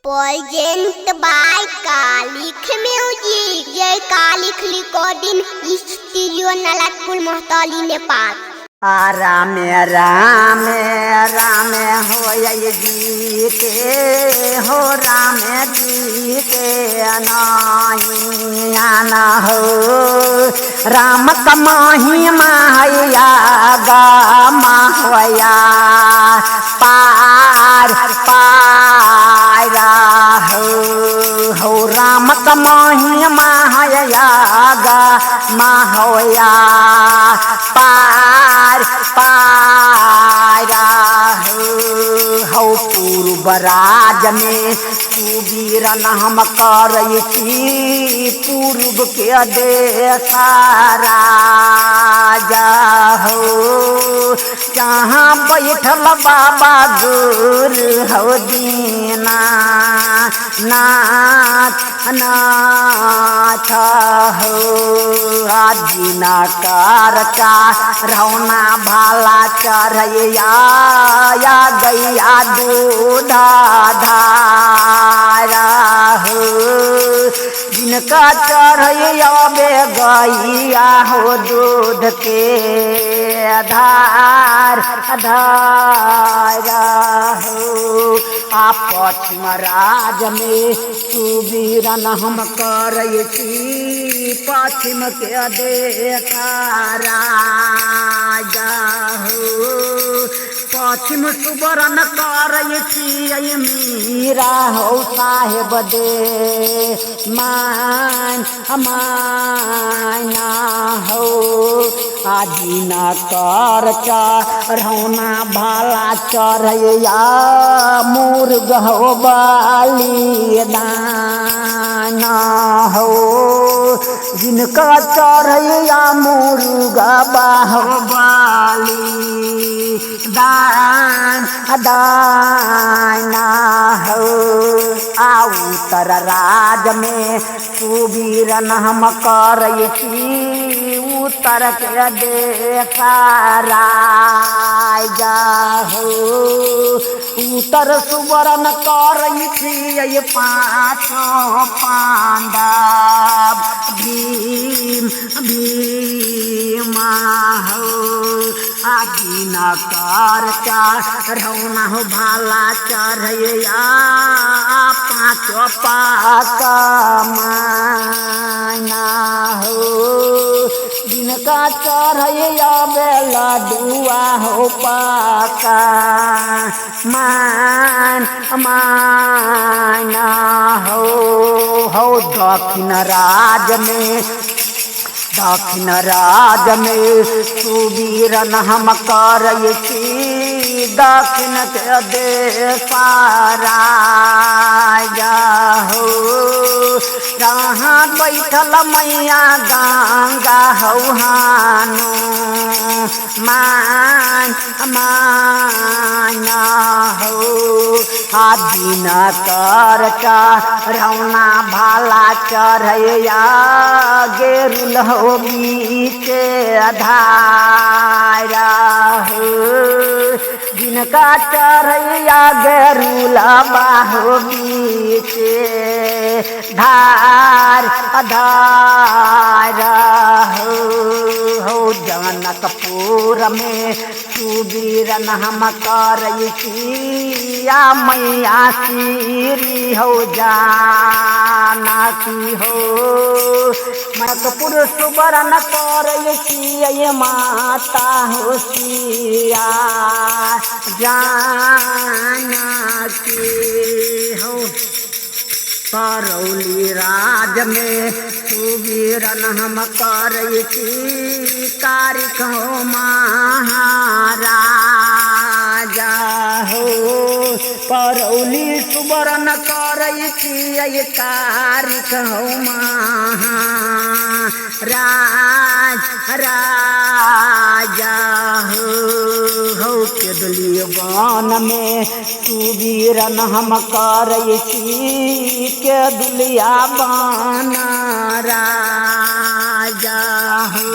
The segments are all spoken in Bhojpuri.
Present by Kalik Music. Jai Kalik Recording Studio Nalatpur Mohtali Nepal. Ram Ram Ram हो जी के हो राम जी के अनाइना हो राम कमाही माया गा माया पार पारा हो राम कमाही माया गा माया पार पारा हो पूर्व राज में सुबीरन हम करैती पूर्व के देशा राजा हो जहाँ बैठल बाबा गुरु हो दीना नाथ नाथ हो आदीना कार का रौना भाला चढ़ैया या गैया दूधा धारा हो जिनका चढ़ैया बे गैया हो दूध के धार धारा हो आप पश्चिम राज में सुबीरन हम करैती पश्चिम के देखा राजा हो पश्चिम सुबरन करैती मीरा हो साहेब दे मान माना हो आदीना कर चढ़ौना भाला चढ़ैया मुर्ग हो बाली दाना हो जिनका चढ़ैया मुर्गा बाहो बाली दान दाना हो आ उत्तर राज में सुबीरन हम करैती उत्तर के देखा राजा हो उत्तर सुबरन करैती पाँचों पांडव भीम भीमा हो आदीना कर चढ़ौना हो भाला चढ़ैया पाँचों पाक माना हो जिनका चढ़ैया बेला दुआ हो पाका मान माना हो दक्षिण राज में सुबीरन हम करैती दक्षिण के देशा राजा हो जहाँ बैठल मैया गंगा हो हानो मान माना हो आदीना कर चढ़ौना भाला चढ़ैया गेरुल हो बीचे धारा हो जिनका चढ़ैया गेरुला बाहो बीचे धार धारा हो जनकपुर में सुबीरन हम करैती या मैया श्री हो जानकी हो जनकपुर सुबरन करैती माता हो सिया जानकी हो करौली राज में सुबीरन हम करैती कारिक हो महाराजा हो करौली सुबरन करैती कारिक हो महाराज राजा हो केदली वन में सुबीरन हम करैती के दुलिया बाना राजा हो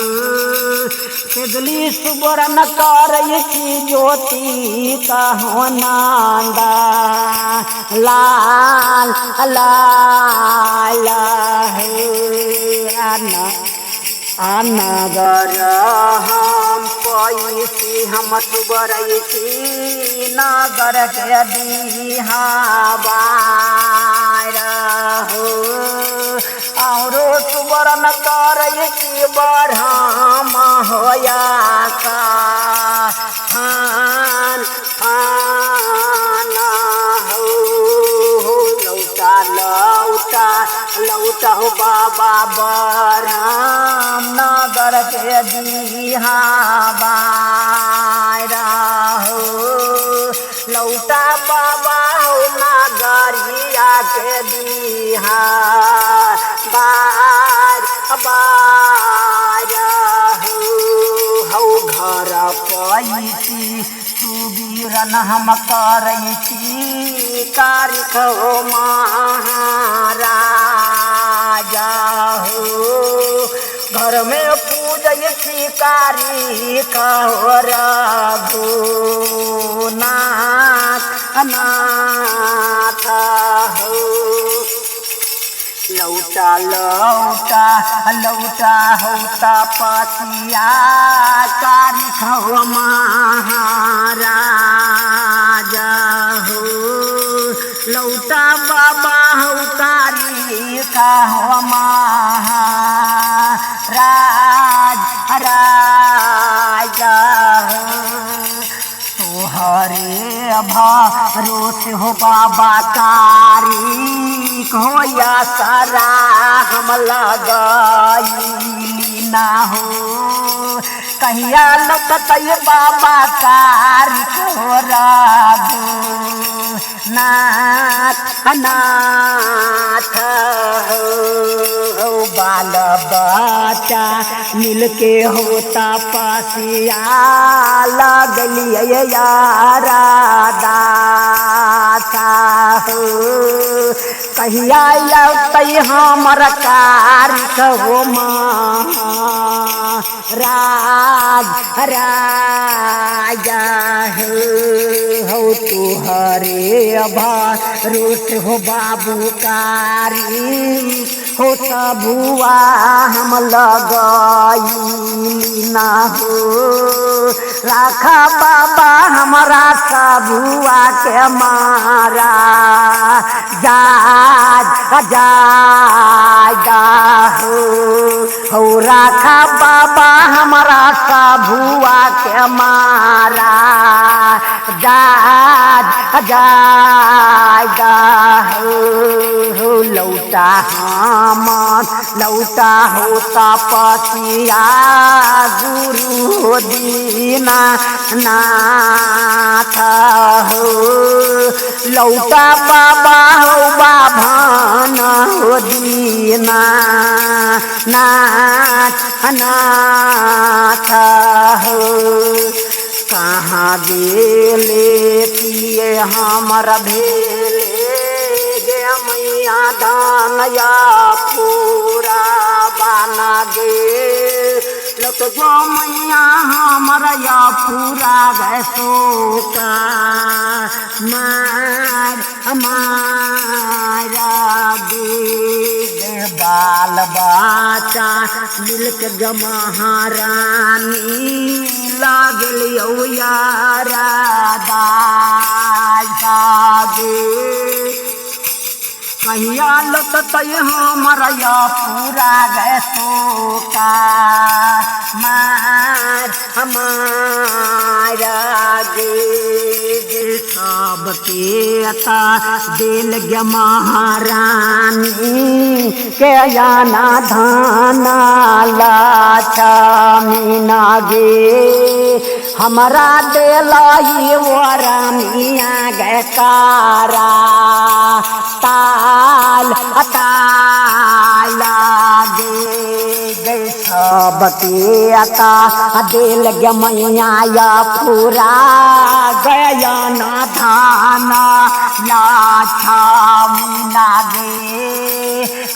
केदली सुबरन करई की ज्योति कहो नंदा लाल लाल नगर हम पैसी हम सुबरई नगर के दिहाबार हो औरो सुबरन करई की बरहम होया का खान खाना हो लौटा लौटा लौटा हो बाबा बरहम नगर के दिहाबार हो लौटा बाबा हो नगरिया के दिहा बार बार हो घर पैसी सुबीरन हम करई कारिख हो महाराजा हो घर में पूजय कारिख हो रघुनाथ नाथ हो लौटा लौटा लौटा हो तपसिया कारिख हो महाराजा हो लौटा बाबा हो कारिख हो महाराज राजा तोहरे भरोसे हो बाबा कारिख हो या सारा हम लगाई ना हो कहिया लौटत बाबा कारिख हो नाथ नाथ हो बाल बच्चा मिलके होता पासिया लगलिए यारा दाता हो कहिया तई हमर कारिख हो राज राजा हो तुहरे भरोस हो बाबू कारी हो सबुआ हम लगई ना हो राखा बाबा हमारा सबुआ के मारा जा हो राखा बाबा हमारा सबुआ के मारा हो लौटा हम लौटा हो तपसिया गुरु दीना नाथ हो लौटा बाबा हो बाभन हो दीना नाथ नाथ हो कहाँ बेले पिए हमर भेले गे मैया दानया पूरा बाना गे लौट जो मैया हमर या पूरा गैसो का मार हमारा गे बाल बच्चा मिलके महारानी लागलियो यारा दागे कहिया लौटत हमर या पूरा गैसो का मार हमारा गे सबके अता दिल ग महारानी के याना धाना लाचा मीना गे हमारा दिलाई वरानिया गे कारा ताल ताला गे सबके अता दिल ग मैया या पूरा गया ना धाना लाछा मीना गे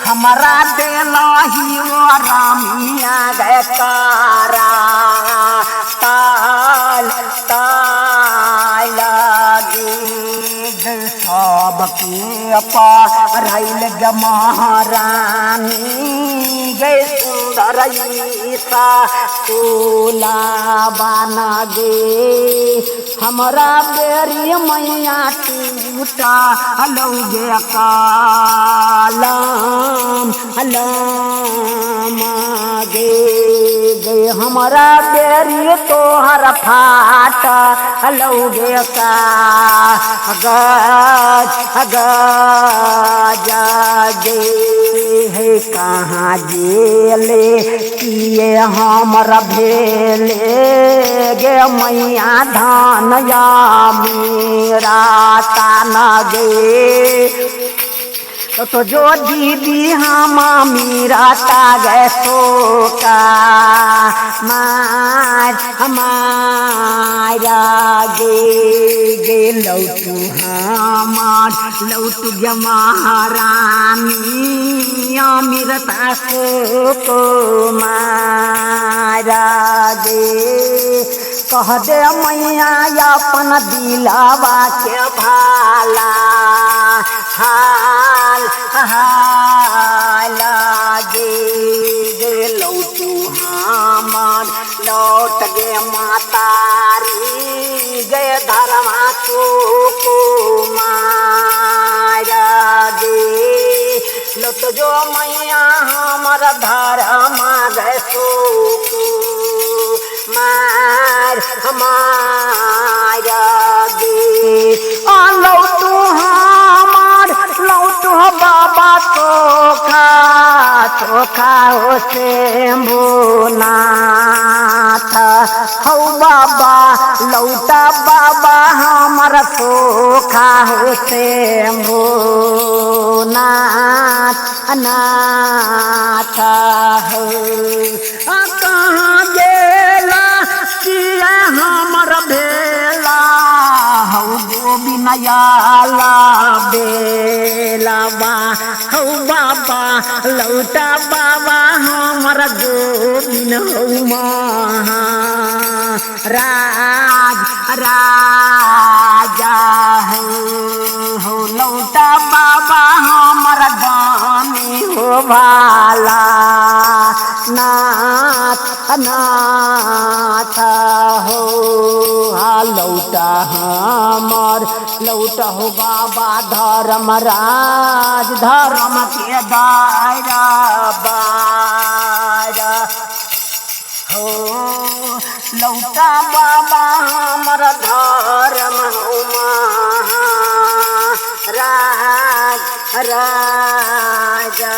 हमारा दिलाई वरानिया गे कारा लगी सबके पारैल गे महारानी गे सुंदर ईसा तोला बना गे हमरा बेरी मैया टूटा लौगे कालम गे गे हमरा बेरी तोहर फाट लौगे का जागे है कहाँ गेले किए हमर भेले गे मैया धान या मेरा तान गे तो जो दीदी हम मीरा तागे सोका मार हमारा गे गे लौटू हमार लौटू गे महारानी मीरा तासो को मारा गे कह दे मैया अपन दिलावा के भाला हाल गे गे लौटू हमार लौट गे मातारी गे धर्मा को मारा गे लौट जो मैया हमर धर्मा गे सो मार हमारा गे लौटू हमार लौटू बाबा चोखा हो शंभुनाथ हौ बाबा लौटा बाबा हमर चोखा हो शंभुनाथ नाथ हो कहाँ गेला किया हमर भेला हौ गोबिनयाला बेलावा हौ बाबा लौटा बाबा हमर गोबिन हौ राजा हो लौटा बाबा हमर गामी हो भाला नाथ हो लौटा हमर लौटा हो बाबा धर्मराज धर्म के दायरा बारा हो लौटा बाबा हमर धर्म हो राजा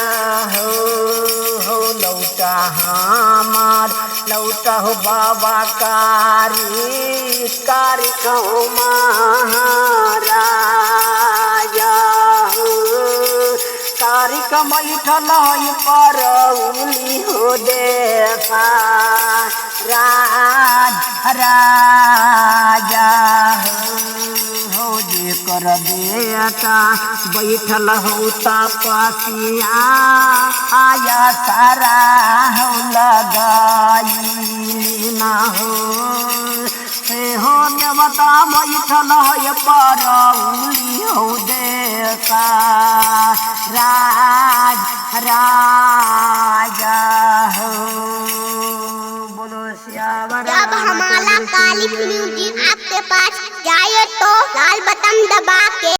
हो लौटा हमार लौटा हो बाबा कारी कहो महाराजा हो कारी कमैठल परौली हो देखा राजा हो जेकर बेटा बैठल हो तपसिया आया सारा हो लगाई ना हो देवता बैठल हो परौली हो देखा राजा हो बोलो श्यावर जब हमारा कालिक म्यूजिक आपके पास जाए तो लाल बटन दबा के